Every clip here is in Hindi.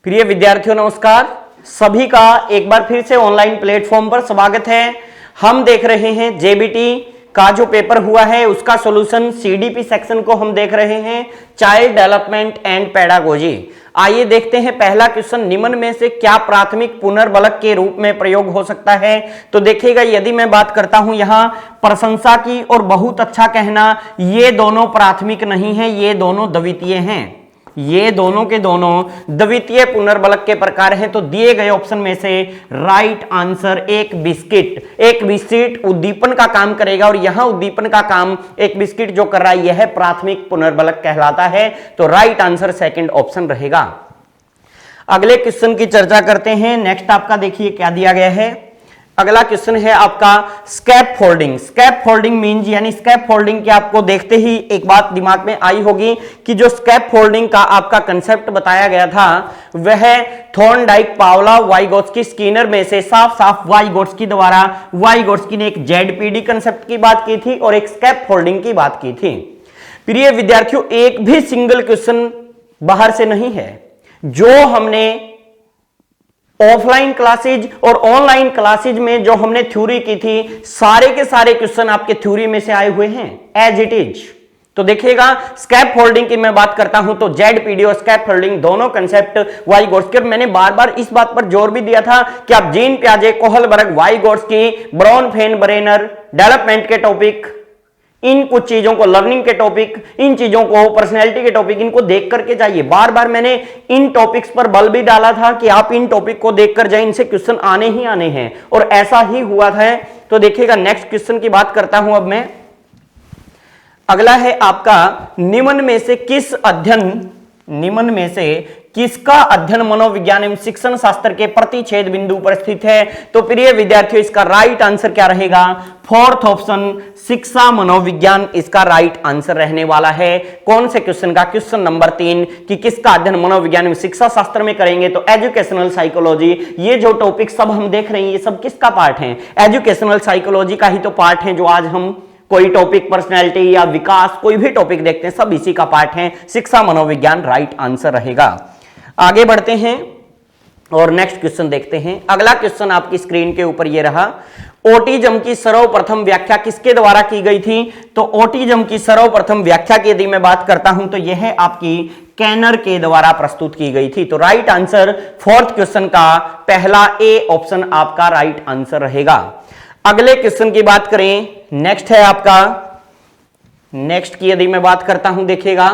प्रिय विद्यार्थियों नमस्कार। सभी का एक बार फिर से ऑनलाइन प्लेटफॉर्म पर स्वागत है। हम देख रहे हैं जेबीटी का जो पेपर हुआ है उसका सॉल्यूशन सीडीपी सेक्शन को हम देख रहे हैं, चाइल्ड डेवलपमेंट एंड पेडागोजी। आइए देखते हैं पहला क्वेश्चन, निम्न में से क्या प्राथमिक पुनर्बलक के रूप में प्रयोग हो सकता है। तो देखिएगा, यदि मैं बात करता हूं यहां प्रशंसा की और बहुत अच्छा कहना, ये दोनों प्राथमिक नहीं है, ये दोनों द्वितीय हैं। ये दोनों के दोनों द्वितीय पुनर्बलक के प्रकार हैं। तो दिए गए ऑप्शन में से राइट आंसर एक बिस्किट उद्दीपन का काम करेगा और यहां उद्दीपन का काम एक बिस्किट जो कर रहा है यह प्राथमिक पुनर्बलक कहलाता है। तो राइट आंसर सेकंड ऑप्शन रहेगा। अगले क्वेश्चन की चर्चा करते हैं। नेक्स्ट आपका देखिए क्या दिया गया है। अगला क्वेश्चन है आपका स्कैप फोल्डिंग। स्कैप फोल्डिंग मीन्स यानी स्कैप फोल्डिंग की आपको देखते ही एक बात दिमाग में आई होगी कि जो स्कैप फोल्डिंग का आपका कंसेप्ट बताया गया था वह थॉर्नडाइक, पावला, वाइगोत्स्की, स्किनर में से साफ साफ वाइगोत्स्की द्वारा वाइगोत्स्की ने एक जेडपीडी कंसेप्ट की बात की थी और एक स्कैप फोल्डिंग की बात की थी। प्रिय विद्यार्थियों, एक भी सिंगल क्वेश्चन बाहर से नहीं है। जो हमने ऑफलाइन क्लासेज और ऑनलाइन क्लासेज में जो हमने थ्योरी की थी, सारे के सारे क्वेश्चन आपके थ्योरी में से आए हुए हैं एज इट इज। तो देखिएगा, स्कैप फोल्डिंग की मैं बात करता हूं तो जेडपीडी और स्कैप फोल्डिंग दोनों कंसेप्ट वाइगोत्स्की, मैंने बार बार इस बात पर जोर भी दिया था कि आप जीन पियाजे, कोहलबर्ग, वाइगोत्स्की, ब्रॉनफेन-ब्रेनर डेवलपमेंट के टॉपिक, इन कुछ चीजों को, लर्निंग के टॉपिक, इन चीजों को, पर्सनैलिटी के टॉपिक, इनको देख करके जाइए। बार बार मैंने इन टॉपिक्स पर बल भी डाला था कि आप इन टॉपिक को देखकर जाइए, इनसे क्वेश्चन आने ही आने हैं और ऐसा ही हुआ था। तो देखिएगा, नेक्स्ट क्वेश्चन की बात करता हूं अब मैं। अगला है आपका, निम्न में से किसका अध्ययन मनोविज्ञान एवं शिक्षण शास्त्र के प्रतिच्छेद बिंदु पर स्थित है। तो प्रिय विद्यार्थियों, इसका राइट आंसर क्या रहेगा? फोर्थ ऑप्शन, शिक्षा मनोविज्ञान इसका राइट आंसर रहने वाला है। कौन से क्वेश्चन का? क्वेश्चन नंबर 3 कि किसका अध्ययन मनोविज्ञान एवं शिक्षा शास्त्र में करेंगे। तो एजुकेशनल साइकोलॉजी, ये जो टॉपिक सब हम देख रहे हैं ये सब किसका पार्ट है? एजुकेशनल साइकोलॉजी का ही तो पार्ट है। जो आज हम कोई टॉपिक, पर्सनैलिटी या विकास, कोई भी टॉपिक देखते हैं सब इसी का पार्ट है। शिक्षा मनोविज्ञान राइट आंसर रहेगा। आगे बढ़ते हैं और नेक्स्ट क्वेश्चन देखते हैं। अगला क्वेश्चन आपकी स्क्रीन के ऊपर ये रहा, ऑटिज्म की सर्वप्रथम व्याख्या किसके द्वारा की गई थी। तो ऑटिज्म की सर्वप्रथम व्याख्या की यदि मैं बात करता हूं तो यह आपकी कैनर के द्वारा प्रस्तुत की गई थी। तो राइट आंसर फोर्थ क्वेश्चन का पहला ए ऑप्शन आपका राइट आंसर रहेगा। अगले क्वेश्चन की बात करें, नेक्स्ट है आपका, नेक्स्ट की यदि मैं बात करता हूं, देखिएगा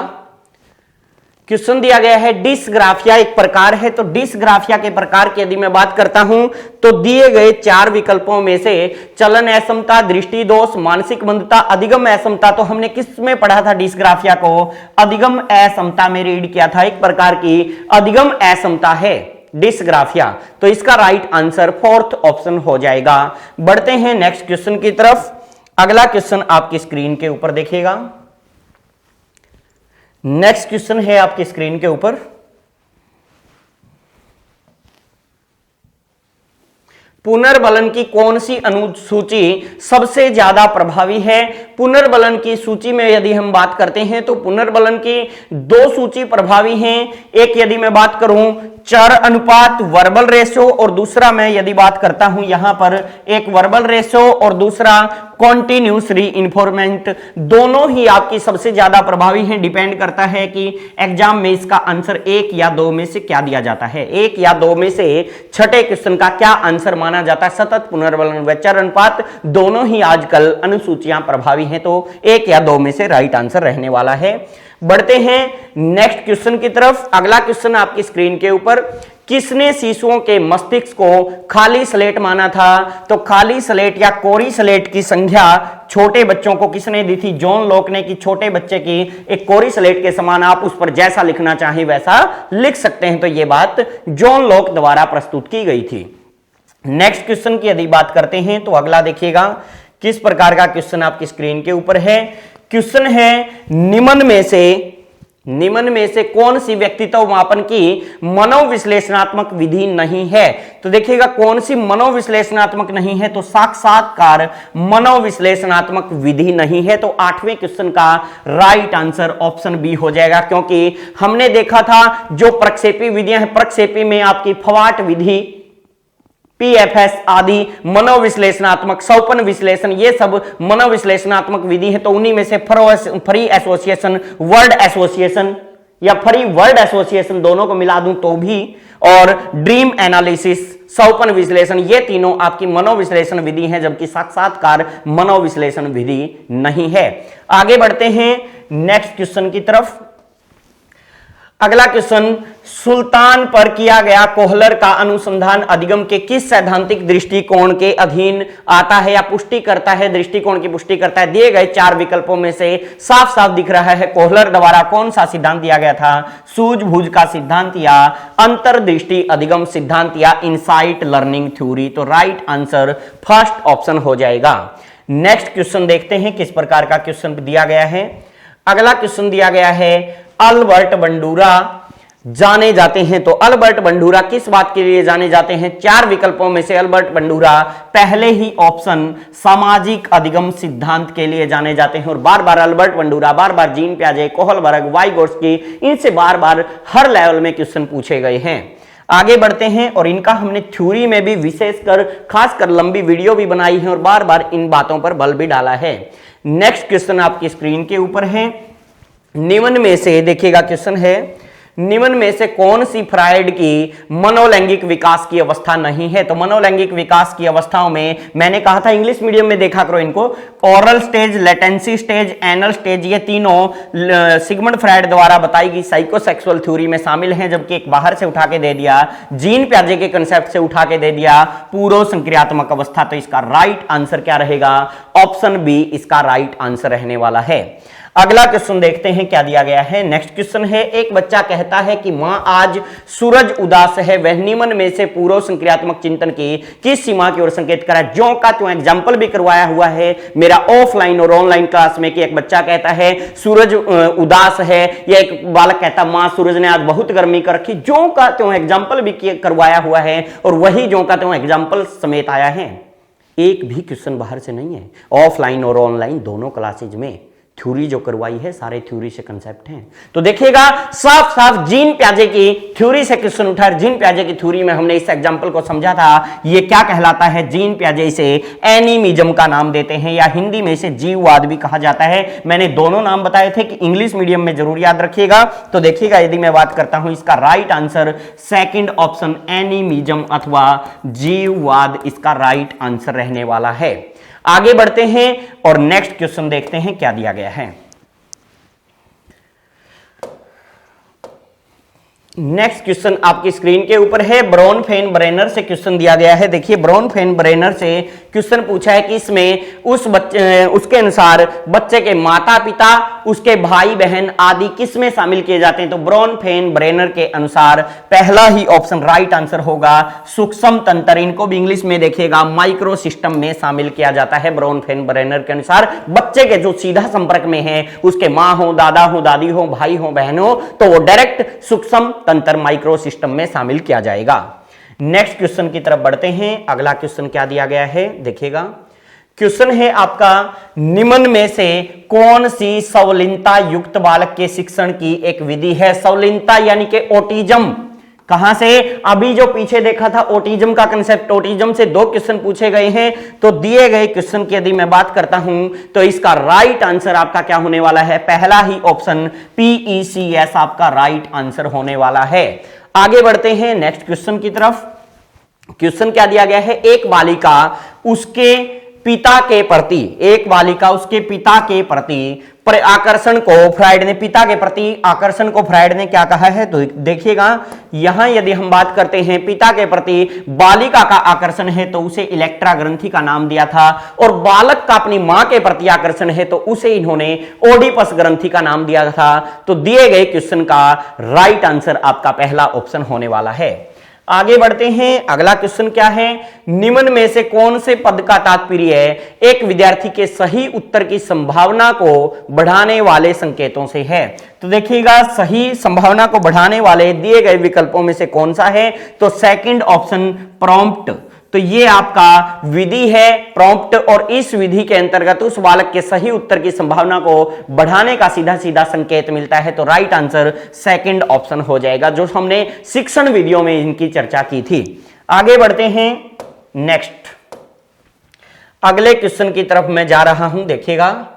क्वेश्चन दिया गया है डिसग्राफिया एक प्रकार है। तो डिसग्राफिया के प्रकार की यदि मैं बात करता हूं तो दिए गए 4 विकल्पों में से चलन असमता, दृष्टि दोष, मानसिक मंदता, अधिगम असमता, तो हमने किस में पढ़ा था डिसग्राफिया को? अधिगम असमता में रीड किया था। एक प्रकार की अधिगम असमता है डिसग्राफिया। तो इसका राइट आंसर फोर्थ ऑप्शन हो जाएगा। बढ़ते हैं नेक्स्ट क्वेश्चन की तरफ। अगला क्वेश्चन आपकी स्क्रीन के ऊपर देखिएगा। नेक्स्ट क्वेश्चन है आपकी स्क्रीन के ऊपर, पुनर्बलन की कौन सी अनुसूची सबसे ज्यादा प्रभावी है। पुनर्बलन की सूची में यदि हम बात करते हैं तो पुनर्बलन की 2 सूची प्रभावी हैं। एक यदि मैं बात करूं चर अनुपात, वर्बल रेशो, और दूसरा मैं यदि बात करता हूं यहां पर एक वर्बल रेशो और दूसरा कॉन्टिन्यूस रीइंफोर्समेंट। दोनों ही आपकी सबसे ज्यादा प्रभावी हैं। डिपेंड करता है कि एग्जाम में इसका आंसर 1 या 2 में से क्या दिया जाता है। 1 या 2 में से छठे क्वेश्चन का क्या आंसर माना जाता है। सतत पुनर्बलन व चर अनुपात दोनों ही आजकल अनुसूचियां प्रभावी हैं। तो 1 या 2 में से राइट आंसर रहने वाला है। बढ़ते हैं नेक्स्ट क्वेश्चन की तरफ। अगला क्वेश्चन आपकी स्क्रीन के ऊपर, किसने शिशुओं के मस्तिष्क को खाली स्लेट माना था। तो खाली स्लेट या कोरी स्लेट की संज्ञा छोटे बच्चों को किसने दी थी? जॉन लॉक ने। कि छोटे बच्चे की एक कोरी स्लेट के समान आप उस पर जैसा लिखना चाहें वैसा लिख सकते हैं। तो यह बात जॉन लॉक द्वारा प्रस्तुत की गई थी। नेक्स्ट क्वेश्चन की यदि बात करते हैं तो अगला देखिएगा किस प्रकार का क्वेश्चन आपकी स्क्रीन के ऊपर है। क्वेश्चन है, निम्न में से निम्न में से कौन सी व्यक्तित्व मापन की मनोविश्लेषणात्मक विधि नहीं है? तो देखिएगा कौन सी मनोविश्लेषणात्मक नहीं है, तो साक्षात्कार मनोविश्लेषणात्मक विधि नहीं है। तो 8वें क्वेश्चन का राइट आंसर ऑप्शन बी हो जाएगा, क्योंकि हमने देखा था जो प्रक्षेपी विधियां हैं, प्रक्षेपी में आपकी फवाट विधि, पीएफएस आदि मनोविश्लेषणात्मक, सौपन विश्लेषण, ये सब मनोविश्लेषणात्मक विधि है। तो उन्हीं में से फ्री एसोसिएशन, वर्ड एसोसिएशन या फ्री वर्ड एसोसिएशन दोनों को मिला दूं तो भी, और ड्रीम एनालिसिस, सौपन विश्लेषण, ये तीनों आपकी मनोविश्लेषण विधि है, जबकि साक्षात्कार मनोविश्लेषण विधि नहीं है। आगे बढ़ते हैं नेक्स्ट क्वेश्चन की तरफ। अगला क्वेश्चन, सुल्तान पर किया गया कोहलर का अनुसंधान अधिगम के किस सैद्धांतिक दृष्टिकोण के अधीन आता है या पुष्टि करता है, दृष्टिकोण की पुष्टि करता है? दिए गए 4 विकल्पों में से साफ साफ दिख रहा है कोहलर द्वारा कौन सा सिद्धांत दिया गया था? सूझबूझ का सिद्धांत या अंतर्दृष्टि अधिगम सिद्धांत या इनसाइट लर्निंग थ्योरी? तो राइट आंसर फर्स्ट ऑप्शन हो जाएगा। नेक्स्ट क्वेश्चन देखते हैं किस प्रकार का क्वेश्चन दिया गया है। अगला क्वेश्चन दिया गया है, अल्बर्ट बंडूरा जाने जाते हैं। तो अल्बर्ट बंडूरा किस बात के लिए जाने जाते हैं? 4 विकल्पों में से अल्बर्ट बंडूरा पहले ही ऑप्शन सामाजिक अधिगम सिद्धांत के लिए जाने जाते हैं। और बार बार अल्बर्ट बंडूरा, बार बार जीन पियाजे, कोहलबर्ग, वाइगोट्स्की, इनसे बार बार हर लेवल में क्वेश्चन पूछे गए हैं। आगे बढ़ते हैं, और इनका हमने थ्योरी में भी विशेषकर खासकर लंबी वीडियो भी बनाई है और बार बार इन बातों पर बल भी डाला है। नेक्स्ट क्वेश्चन आपकी स्क्रीन के ऊपर है। निम्न में से देखिएगा क्वेश्चन है, निम्न में से कौन सी फ्रायड की मनोलैंगिक विकास की अवस्था नहीं है? तो मनोलैंगिक विकास की अवस्थाओं में मैंने कहा था इंग्लिश मीडियम में देखा करो इनको, oral stage, latency stage, anal stage, ये तीनों सिगमंड फ्रायड द्वारा बताई गई साइकोसेक्सुअल थ्योरी में शामिल हैं, जबकि एक बाहर से उठा के दे दिया, जीन पियाजे के कंसेप्ट से उठा के दे दिया पूर्व संक्रियात्मक अवस्था। तो इसका राइट आंसर क्या रहेगा? ऑप्शन बी इसका राइट आंसर रहने वाला है। अगला क्वेश्चन देखते हैं क्या दिया गया है। नेक्स्ट क्वेश्चन है, एक बच्चा कहता है कि मां आज सूरज उदास है, वह निम्न में से पूर्व संक्रियात्मक चिंतन की किस सीमा की ओर संकेत करा? ज्यों का त्यों एग्जाम्पल भी करवाया हुआ है मेरा ऑफलाइन और ऑनलाइन क्लास में, कि एक बच्चा कहता है सूरज उदास है, या एक बालक कहता मां सूरज ने आज बहुत गर्मी कर रखी, ज्यों का त्यों एग्जाम्पल भी करवाया हुआ है, और वही ज्यों का त्यों एग्जाम्पल समेत आया है। एक भी क्वेश्चन बाहर से नहीं है, ऑफलाइन और ऑनलाइन दोनों क्लासेज में थ्योरी जो करवाई है सारे थ्योरी से कंसेप्ट हैं। तो देखिएगा साफ साफ जीन पियाजे की थ्योरी से क्वेश्चन उठा है। जीन पियाजे की थ्योरी में हमने इस एग्जांपल को समझा था, ये क्या कहलाता है? जीन पियाजे इसे एनिमिज्म का नाम देते हैं, या हिंदी में इसे जीववाद भी कहा जाता है। मैंने दोनों नाम बताए थे कि इंग्लिश मीडियम में जरूर याद रखिएगा। तो देखिएगा यदि मैं बात करता हूं, इसका right answer second option animism अथवा जीववाद इसका राइट आंसर रहने वाला है। आगे बढ़ते हैं और नेक्स्ट क्वेश्चन देखते हैं क्या दिया गया है। नेक्स्ट क्वेश्चन आपकी स्क्रीन के ऊपर है, ब्रॉनफेन-ब्रेनर से क्वेश्चन दिया गया है। देखिए ब्रॉनफेन-ब्रेनर से क्वेश्चन पूछा है कि इसमें उसके अनुसार बच्चे के माता पिता, उसके भाई बहन आदि किसमें शामिल किए जाते हैं? तो ब्रॉनफेन-ब्रेनर के अनुसार पहला ही ऑप्शन राइट आंसर होगा सूक्ष्म तंत्र। इनको भी इंग्लिश में देखिएगा माइक्रो सिस्टम में शामिल किया जाता है। ब्रॉनफेन-ब्रेनर के अनुसार बच्चे के जो सीधा संपर्क में है, उसके माँ हो, दादा हो, दादी हो, भाई हो, बहन हो, तो वो डायरेक्ट सूक्ष्म तंत्र माइक्रो सिस्टम में शामिल किया जाएगा। नेक्स्ट क्वेश्चन की तरफ बढ़ते हैं। अगला क्वेश्चन क्या दिया गया है देखिएगा। क्वेश्चन है आपका, निम्न में से कौन सी संवलिनता युक्त बालक के शिक्षण की एक विधि है? संवलिनता यानी कि ऑटिज्म। कहां से? अभी जो पीछे देखा था ऑटिज्म का कंसेप्ट, ऑटिज्म से 2 क्वेश्चन पूछे गए हैं। तो दिए गए क्वेश्चन की यदि मैं बात करता हूं तो इसका राइट आंसर आपका क्या होने वाला है? पहला ही ऑप्शन PECS आपका राइट आंसर होने वाला है। आगे बढ़ते हैं नेक्स्ट क्वेश्चन की तरफ। क्वेश्चन क्या दिया गया है? एक बालिका उसके पिता के प्रति, एक बालिका उसके पिता के प्रति आकर्षण को फ्रायड ने, पिता के प्रति आकर्षण को फ्रायड ने क्या कहा है? तो देखिएगा यहां यदि हम बात करते हैं पिता के प्रति बालिका का आकर्षण है तो उसे इलेक्ट्रा ग्रंथि का नाम दिया था, और बालक का अपनी मां के प्रति आकर्षण है तो उसे इन्होंने ओडिपस ग्रंथि का नाम दिया था। तो दिए गए क्वेश्चन का राइट आंसर आपका पहला ऑप्शन होने वाला है। आगे बढ़ते हैं। अगला क्वेश्चन क्या है? निम्न में से कौन से पद का तात्पर्य एक विद्यार्थी के सही उत्तर की संभावना को बढ़ाने वाले संकेतों से है? तो देखिएगा सही संभावना को बढ़ाने वाले दिए गए विकल्पों में से कौन सा है, तो सेकंड ऑप्शन प्रॉम्प्ट। तो ये आपका विधि है प्रॉम्प्ट, और इस विधि के अंतर्गत उस बालक के सही उत्तर की संभावना को बढ़ाने का सीधा सीधा संकेत मिलता है। तो राइट आंसर सेकंड ऑप्शन हो जाएगा, जो हमने शिक्षण वीडियो में इनकी चर्चा की थी। आगे बढ़ते हैं नेक्स्ट, अगले क्वेश्चन की तरफ मैं जा रहा हूं। देखिएगा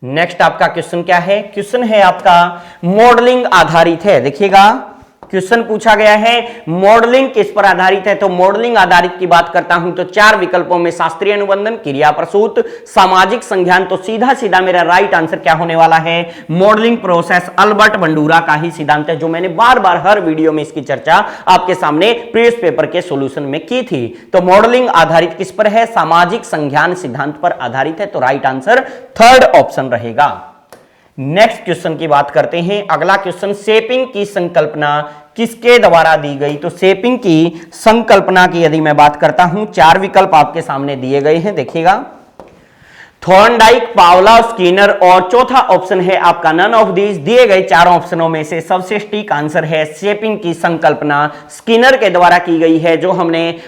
नेक्स्ट आपका क्वेश्चन क्या है, क्वेश्चन है आपका मॉडलिंग आधारित है। देखिएगा क्वेश्चन पूछा गया है मॉडलिंग किस पर आधारित है, तो मॉडलिंग आधारित की बात करता हूं तो 4 विकल्पों में शास्त्रीय अनुबंधन, क्रिया प्रसूत, सामाजिक संज्ञान। तो सीधा सीधा मेरा राइट आंसर क्या होने वाला है, मॉडलिंग प्रोसेस। अल्बर्ट बंडूरा का ही सिद्धांत है, जो मैंने बार बार हर वीडियो में इसकी चर्चा आपके सामने प्रीवियस पेपर के सॉल्यूशन में की थी। तो मॉडलिंग आधारित किस पर है, सामाजिक संज्ञान सिद्धांत पर आधारित है। तो राइट आंसर थर्ड ऑप्शन रहेगा। नेक्स्ट क्वेश्चन की बात करते हैं। अगला क्वेश्चन, शेपिंग की संकल्पना किसके द्वारा दी गई, तो शेपिंग की संकल्पना की यदि मैं बात करता हूं 4 विकल्प आपके सामने दिए गए हैं। देखिएगा थॉर्नडाइक, पावलोव, स्किनर, और चौथा ऑप्शन है आपका नन ऑफ दीज। दिए गए 4 ऑप्शनों में से सबसे सटीक आंसर है शेपिंग की संकल्पना स्किनर के द्वारा की गई है। जो हमने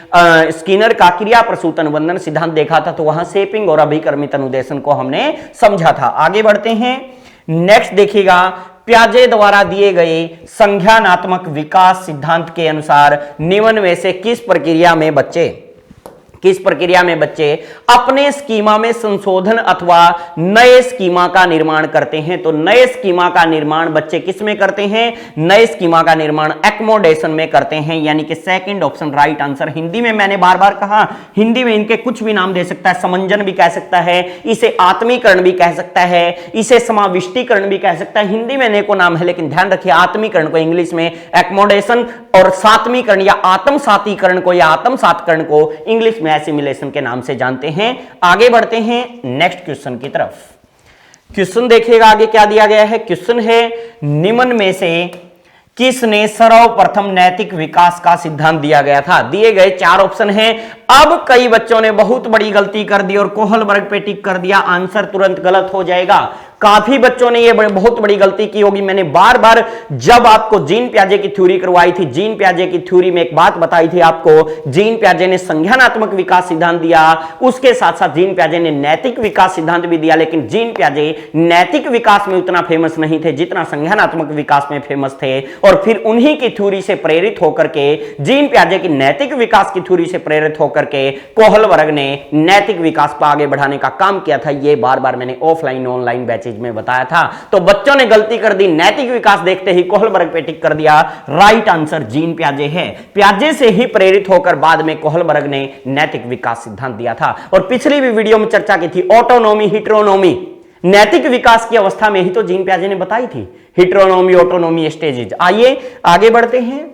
स्किनर का क्रिया प्रसूत अनुबंधन सिद्धांत देखा था, तो वहां शेपिंग और अभिक्रमित अनुदेशन को हमने समझा था। आगे बढ़ते हैं नेक्स्ट, देखिएगा प्याजे द्वारा दिए गए संज्ञानात्मक विकास सिद्धांत के अनुसार निम्न में से किस प्रक्रिया में बच्चे अपने स्कीमा में संशोधन अथवा नए स्कीमा का निर्माण करते हैं। तो नए स्कीमा का निर्माण बच्चे किस में करते हैं, नए स्कीमा का निर्माण एक्मोडेशन में करते हैं, यानी कि second option right answer. Hindi में मैंने बार बार कहा, हिंदी में इनके कुछ भी नाम दे सकता है, समंजन भी कह सकता है, इसे आत्मीकरण भी कह सकता है, इसे समाविष्टीकरण भी कह सकता है। हिंदी में अनेकों नाम है, लेकिन ध्यान रखिए आत्मीकरण को इंग्लिश में एक्मोडेशन, और सात्मीकरण या आत्मसातीकरण को या आत्मसातकरण को इंग्लिश में एसिमिलेशन के नाम से जानते हैं। आगे बढ़ते हैं नेक्स्ट क्वेश्चन की तरफ। क्वेश्चन देखिएगा आगे क्या दिया गया है। क्वेश्चन है निम्न में से किसने सर्वप्रथम नैतिक विकास का सिद्धांत दिया गया था। दिए गए 4 ऑप्शन हैं। अब कई बच्चों ने बहुत बड़ी गलती कर दी और कोहलबर्ग पे टिक कर दिया, आंसर तुरंत गलत हो जाएगा। काफी बच्चों ने ये बहुत बड़ी गलती की होगी। मैंने बार बार जब आपको जीन पियाजे की थ्योरी करवाई थी, जीन पियाजे की थ्योरी में एक बात बताई थी आपको, जीन पियाजे ने संज्ञानात्मक विकास सिद्धांत दिया, उसके साथ साथ जीन पियाजे ने नैतिक विकास सिद्धांत भी दिया, लेकिन जीन पियाजे नैतिक विकास में उतना फेमस नहीं थे जितना संज्ञानात्मक विकास में फेमस थे। और फिर उन्हीं की थ्योरी से प्रेरित होकर के, जीन पियाजे की नैतिक विकास की थ्योरी से प्रेरित होकर के कोहलबर्ग ने नैतिक विकास को आगे बढ़ाने का काम किया था। ये बार बार मैंने ऑफलाइन ऑनलाइन बैचेज में बताया था। तो बच्चों ने गलती कर दी, नैतिक विकास देखते ही कोहलबर्ग पे टिक कर दिया। राइट आंसर जीन पियाजे है। पियाजे से ही प्रेरित होकर बाद में कोहलबर्ग ने नैतिक विकास सिद्धांत दिया था। और पिछली भी वीडियो में चर्चा की थी ऑटोनोमी हिट्रोनोमी, नैतिक विकास की अवस्था में ही तो जीन पियाजे ने बताई थी, हिट्रोनोमी ऑटोनोमी स्टेजेस। आइए आगे बढ़ते हैं।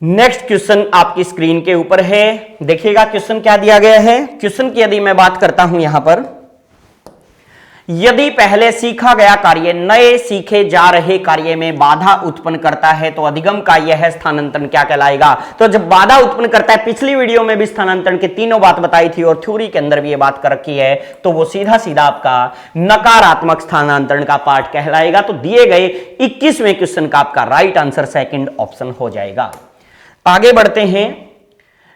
नेक्स्ट क्वेश्चन आपकी स्क्रीन के ऊपर है। देखिएगा क्वेश्चन क्या दिया गया है। क्वेश्चन की यदि मैं बात करता हूं यहां पर, यदि पहले सीखा गया कार्य नए सीखे जा रहे कार्य में बाधा उत्पन्न करता है तो अधिगम का यह स्थानांतरण क्या कहलाएगा। तो जब बाधा उत्पन्न करता है, पिछली वीडियो में भी स्थानांतरण की तीनों बात बताई थी और थ्योरी के अंदर भी यह बात कर रखी है, तो वो सीधा सीधा आपका नकारात्मक स्थानांतरण का पार्ट कहलाएगा। तो दिए गए 21वें क्वेश्चन का आपका राइट आंसर सेकंड ऑप्शन हो जाएगा। आगे बढ़ते हैं।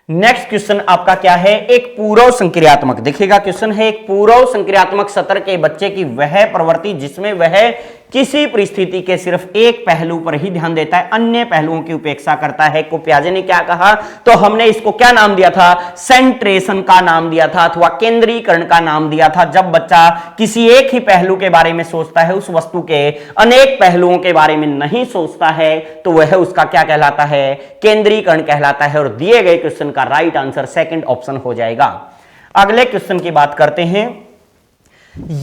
नेक्स्ट क्वेश्चन आपका क्या है, एक पूर्व संक्रियात्मक। देखिएगा क्वेश्चन है एक पूर्व संक्रियात्मक सत्र के बच्चे की वह प्रवृत्ति जिसमें वह किसी परिस्थिति के सिर्फ एक पहलू पर ही ध्यान देता है, अन्य पहलुओं की उपेक्षा करता है, को पियाजे ने क्या कहा, तो हमने इसको क्या नाम दिया था, सेंट्रेशन का नाम दिया था अथवा केंद्रीकरण का नाम दिया था। जब बच्चा किसी एक ही पहलू के बारे में सोचता है, उस वस्तु के अनेक पहलुओं के बारे में नहीं सोचता है, तो वह उसका क्या कहलाता है, केंद्रीकरण कहलाता है। और दिए गए क्वेश्चन का राइट आंसर सेकंड ऑप्शन हो जाएगा। अगले क्वेश्चन की बात करते हैं।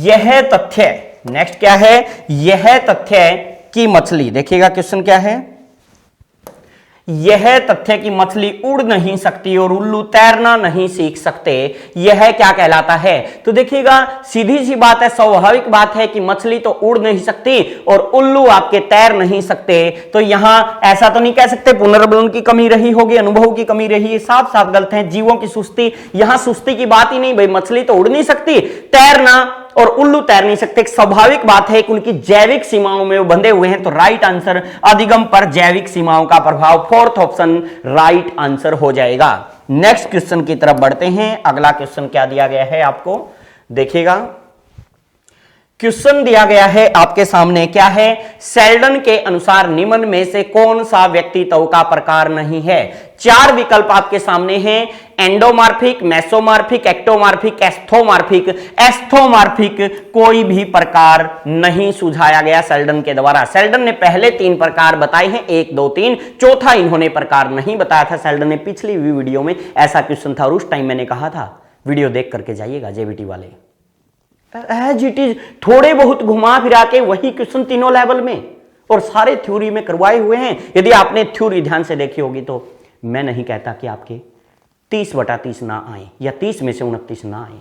यह तथ्य, नेक्स्ट क्या है, यह तथ्य कि मछली, देखिएगा क्वेश्चन क्या है, यह तथ्य कि मछली उड़ नहीं सकती और उल्लू तैरना नहीं सीख सकते, यह क्या कहलाता है। तो देखिएगा सीधी सी बात है, स्वाभाविक बात है कि मछली तो उड़ नहीं सकती और उल्लू आपके तैर नहीं सकते। तो यहां ऐसा तो नहीं कह सकते पुनर्बलन की कमी रही होगी, अनुभव की कमी रही है, साफ साफ गलत है। जीवों की सुस्ती, यहां सुस्ती की बात ही नहीं भाई, मछली तो उड़ नहीं सकती, तैरना और उल्लू तैर नहीं सकते, एक स्वाभाविक बात है कि उनकी जैविक सीमाओं में वो बंधे हुए हैं। तो राइट आंसर अधिगम पर जैविक सीमाओं का प्रभाव, फोर्थ ऑप्शन राइट आंसर हो जाएगा। नेक्स्ट क्वेश्चन की तरफ बढ़ते हैं। अगला क्वेश्चन क्या दिया गया है आपको, देखिएगा। क्वेश्चन दिया गया है आपके सामने, क्या है? सेल्डन के अनुसार निम्न में से कौन सा व्यक्तित्व का प्रकार नहीं है? चार विकल्प आपके सामने हैं, एंडोमार्फिक, मेसोमार्फिक, एक्टोमार्फिक, एस्थोमार्फिक। एस्थोमार्फिक कोई भी प्रकार नहीं सुझाया गया सेल्डन के द्वारा। सेल्डन ने पहले तीन प्रकार बताए हैं, 1, 2, 3, चौथा इन्होंने प्रकार नहीं बताया था सेल्डन ने। पिछली वीडियो में ऐसा क्वेश्चन था और उस टाइम मैंने कहा था, वीडियो देख करके जाइएगा जेबीटी वाले। एज इट इज थोड़े बहुत घुमा फिरा के वही क्वेश्चन तीनों लेवल में और सारे थ्योरी में करवाए हुए हैं। यदि आपने थ्योरी ध्यान से देखी होगी तो मैं नहीं कहता कि आपके 30/30 ना आए या 30 में से 29 ना आए।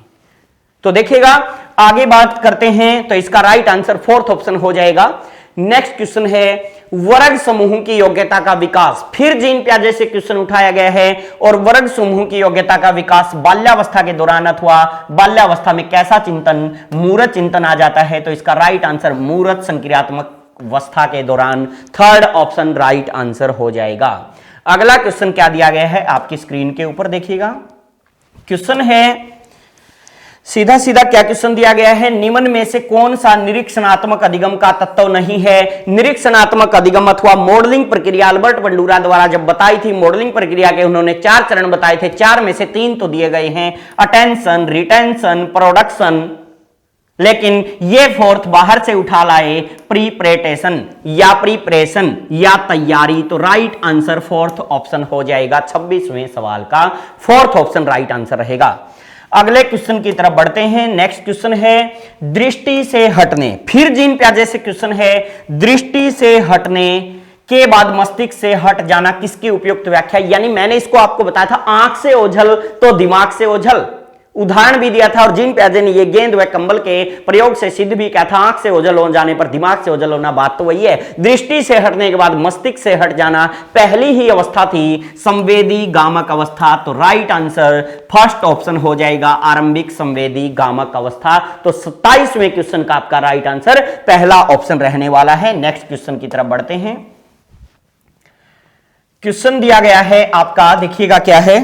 तो देखिएगा, आगे बात करते हैं। तो इसका राइट आंसर फोर्थ ऑप्शन हो जाएगा। नेक्स्ट क्वेश्चन है वर्ग समूह की योग्यता का विकास। फिर जीन पियाजे से क्वेश्चन उठाया गया है और वर्ग समूह की योग्यता का विकास बाल्यावस्था के दौरान अथवा बाल्यावस्था में कैसा चिंतन, मूर्त चिंतन आ जाता है। तो इसका राइट आंसर मूर्त संक्रियात्मक अवस्था के दौरान, थर्ड ऑप्शन राइट आंसर हो जाएगा। अगला क्वेश्चन क्या दिया गया है आपकी स्क्रीन के ऊपर देखिएगा। क्वेश्चन है सीधा सीधा क्या क्वेश्चन दिया गया है, निम्न में से कौन सा निरीक्षणात्मक अधिगम का तत्व नहीं है? निरीक्षणात्मक अधिगम अथवा मॉडलिंग प्रक्रिया अल्बर्ट बंडूरा द्वारा जब बताई थी, मॉडलिंग प्रक्रिया के उन्होंने 4 चरण बताए थे, 4 में से 3 तो दिए गए हैं, अटेंशन, रिटेंशन, प्रोडक्शन, लेकिन ये फोर्थ बाहर से उठा लाए, प्रीपरेटेशन या प्रीपरेशन या तैयारी। तो राइट आंसर फोर्थ ऑप्शन हो जाएगा। 26वें सवाल का फोर्थ ऑप्शन राइट आंसर रहेगा। अगले क्वेश्चन की तरफ बढ़ते हैं। नेक्स्ट क्वेश्चन है दृष्टि से हटने। फिर जीन पियाजे से क्वेश्चन है, दृष्टि से हटने के बाद मस्तिष्क से हट जाना किसकी उपयुक्त व्याख्या? यानी मैंने इसको आपको बताया था, आंख से ओझल तो दिमाग से ओझल, उदाहरण भी दिया था और जीन पियाजे ने ये गेंद व कंबल के प्रयोग से सिद्ध भी किया था। आंख से ओझल हो जाने पर दिमाग से ओझल होना, बात तो वही है। दृष्टि से हटने के बाद मस्तिष्क से हट जाना पहली ही अवस्था थी, संवेदी गामक अवस्था। तो राइट आंसर फर्स्ट ऑप्शन हो जाएगा, आरंभिक संवेदी गामक अवस्था। तो 27वें क्वेश्चन का आपका राइट आंसर पहला ऑप्शन रहने वाला है। नेक्स्ट क्वेश्चन की तरफ बढ़ते हैं। क्वेश्चन दिया गया है आपका, देखिएगा क्या है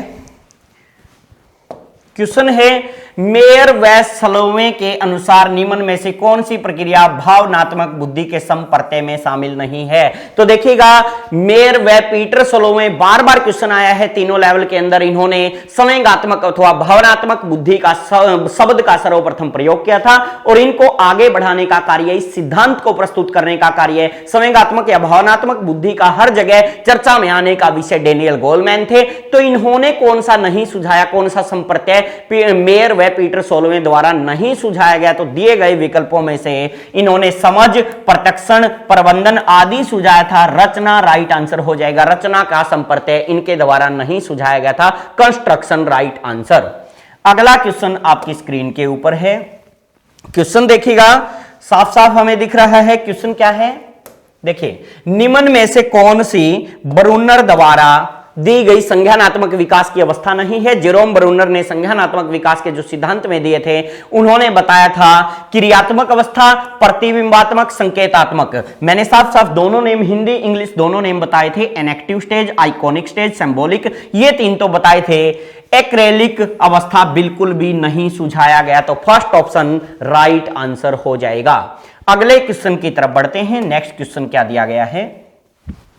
क्वेश्चन है, मेयर व सलोवे के अनुसार निम्न में से कौन सी प्रक्रिया भावनात्मक बुद्धि के समप्रत्यय में शामिल नहीं है? तो देखिएगा, मेयर व पीटर सलोवे, बार बार क्वेश्चन आया है तीनों लेवल के अंदर। इन्होंने संवेगात्मक अथवा भावनात्मक बुद्धि का शब्द का सर्वप्रथम प्रयोग किया था और इनको आगे बढ़ाने का कार्य, इस सिद्धांत को प्रस्तुत करने का कार्य, संवेगात्मक या भावनात्मक बुद्धि का हर जगह चर्चा में आने का विषय डेनियल गोलमैन थे। तो इन्होंने कौन सा नहीं सुझाया, कौन सा संप्रत्यय मेयर पीटर सोलोवे द्वारा नहीं सुझाया गया? तो दिए गए विकल्पों में से इन्होंने समझ, प्रत्यक्षण, प्रबंधन आदि सुझाया था। रचना राइट आंसर हो जाएगा। रचना का संप्रत्यय इनके द्वारा नहीं सुझाया गया था। Construction right answer. अगला क्वेश्चन आपकी स्क्रीन के ऊपर है। क्वेश्चन देखिएगा, साफ साफ हमें दिख रहा है क्वेश्चन क्या है। देखिए, निम्न में से कौन सी ब्रूनर द्वारा दी गई संज्ञानात्मक विकास की अवस्था नहीं है? जेरोम ब्रूनर ने संज्ञानात्मक विकास के जो सिद्धांत में दिए थे, उन्होंने बताया था क्रियात्मक अवस्था, प्रतिबिंबात्मक, संकेतात्मक। मैंने साफ साफ दोनों नेम, हिंदी इंग्लिश दोनों नेम बताए थे, एनेक्टिव स्टेज, आइकॉनिक स्टेज, सिंबॉलिक, ये 3 तो बताए थे। एक्रेलिक अवस्था बिल्कुल भी नहीं सुझाया गया। तो फर्स्ट ऑप्शन राइट आंसर हो जाएगा। अगले क्वेश्चन की तरफ बढ़ते हैं। नेक्स्ट क्वेश्चन क्या दिया गया है,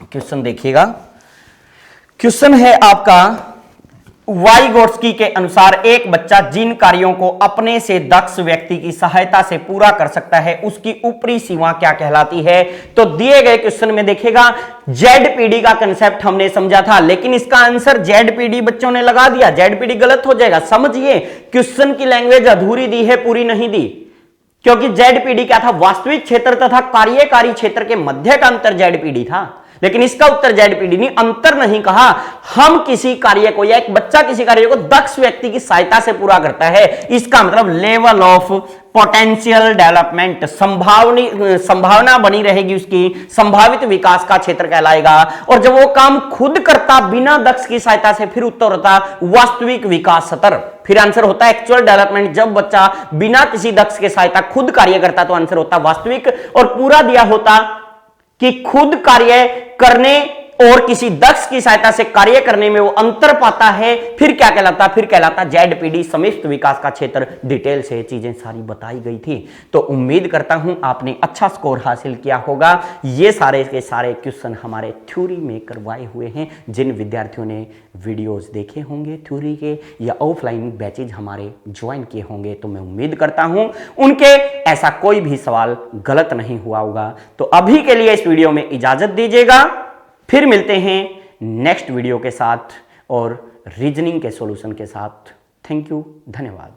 क्वेश्चन देखिएगा। क्वेश्चन है आपका, वाइगोट्स्की के अनुसार एक बच्चा जिन कार्यों को अपने से दक्ष व्यक्ति की सहायता से पूरा कर सकता है, उसकी ऊपरी सीमा क्या कहलाती है? तो दिए गए क्वेश्चन में देखिएगा, जेडपीडी का कंसेप्ट हमने समझा था, लेकिन इसका आंसर जेडपीडी बच्चों ने लगा दिया। जेडपीडी गलत हो जाएगा। समझिए, क्वेश्चन की लैंग्वेज अधूरी दी है, पूरी नहीं दी। क्योंकि जेडपीडी क्या था? वास्तविक क्षेत्र तथा कार्यकारी क्षेत्र के मध्य का अंतर जेडपीडी था। लेकिन इसका उत्तर जेडपीडी ने अंतर नहीं कहा। हम किसी कार्य को या एक बच्चा किसी कार्य को दक्ष व्यक्ति की सहायता से पूरा करता है, इसका मतलब लेवल ऑफ पोटेंशियल डेवलपमेंट, संभावना बनी रहेगी, उसकी संभावित विकास का क्षेत्र कहलाएगा। और जब वो काम खुद करता बिना दक्ष की सहायता से, फिर उत्तर होता वास्तविक विकास स्तर। फिर आंसर होता एक्चुअल डेवलपमेंट, जब बच्चा बिना किसी दक्ष के सहायता खुद कार्य करता तो आंसर होता वास्तविक। और पूरा दिया होता कि खुद कार्य करने और किसी दक्ष की सहायता से कार्य करने में वो अंतर पाता है, फिर क्या कहलाता, फिर कहलाता जेडपीडी, समस्त विकास का क्षेत्र। डिटेल से चीजें सारी बताई गई थी। तो उम्मीद करता हूं आपने अच्छा स्कोर हासिल किया होगा। ये सारे के सारे क्वेश्चन हमारे थ्योरी में करवाए हुए हैं। जिन विद्यार्थियों ने वीडियोस देखे होंगे थ्योरी के या ऑफलाइन बैचेज हमारे ज्वाइन किए होंगे, तो मैं उम्मीद करता हूं उनके ऐसा कोई भी सवाल गलत नहीं हुआ होगा। तो अभी के लिए इस वीडियो में इजाजत दीजिएगा, फिर मिलते हैं नेक्स्ट वीडियो के साथ और रीजनिंग के सॉल्यूशन के साथ। थैंक यू, धन्यवाद।